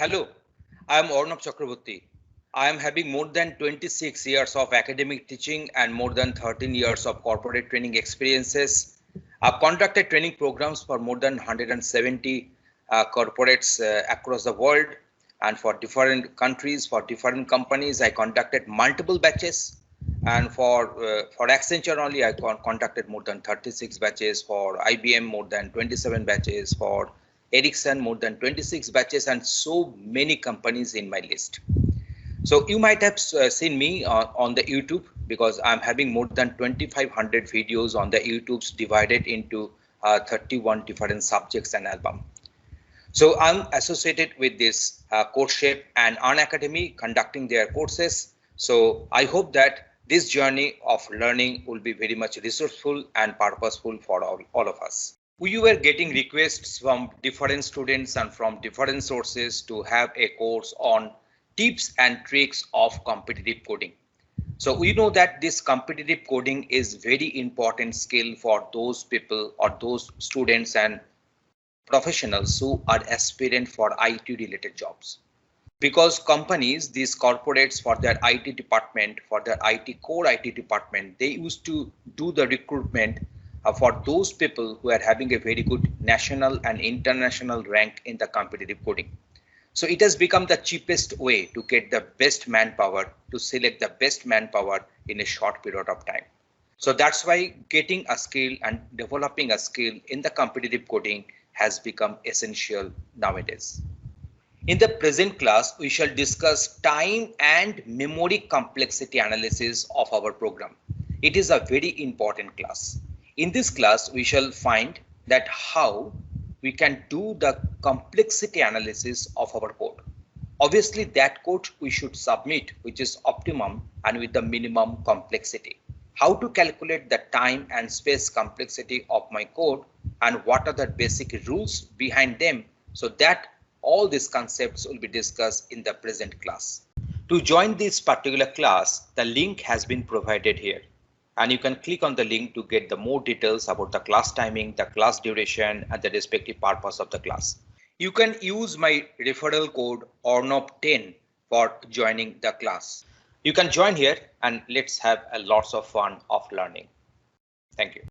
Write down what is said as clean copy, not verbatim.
Hello, I am Arnab Chakraborty. I am having more than 26 years of academic teaching and more than 13 years of corporate training experiences. I've conducted training programs for more than 170 corporates across the world, and for different countries, for different companies. I conducted multiple batches, and for Accenture only, I conducted more than 36 batches. For IBM, more than 27 batches. For Ericsson, more than 26 batches, and so many companies in my list. So you might have seen me on the YouTube, because I'm having more than 2,500 videos on the YouTubes divided into 31 different subjects and album. So I'm associated with this CodeChef and Unacademy conducting their courses. So I hope that this journey of learning will be very much resourceful and purposeful for all of us. We were getting requests from different students and from different sources to have a course on tips and tricks of competitive coding. So we know that this competitive coding is very important skill for those people or those students and professionals who are aspirant for IT related jobs. Because companies, these corporates, for their IT department, for their IT core IT department, they used to do the recruitment for those people who are having a very good national and international rank in the competitive coding. So it has become the cheapest way to get the best manpower, to select the best manpower in a short period of time. So that's why getting a skill and developing a skill in the competitive coding has become essential nowadays. In the present class, we shall discuss time and memory complexity analysis of our program. It is a very important class. In this class, we shall find that how we can do the complexity analysis of our code. Obviously, that code we should submit, which is optimum and with the minimum complexity. How to calculate the time and space complexity of my code, and what are the basic rules behind them, so that all these concepts will be discussed in the present class. To join this particular class, the link has been provided here, and you can click on the link to get the more details about the class timing, the class duration, and the respective purpose of the class. You can use my referral code ORNOP10 for joining the class. You can join here, and let's have a lots of fun of learning. Thank you.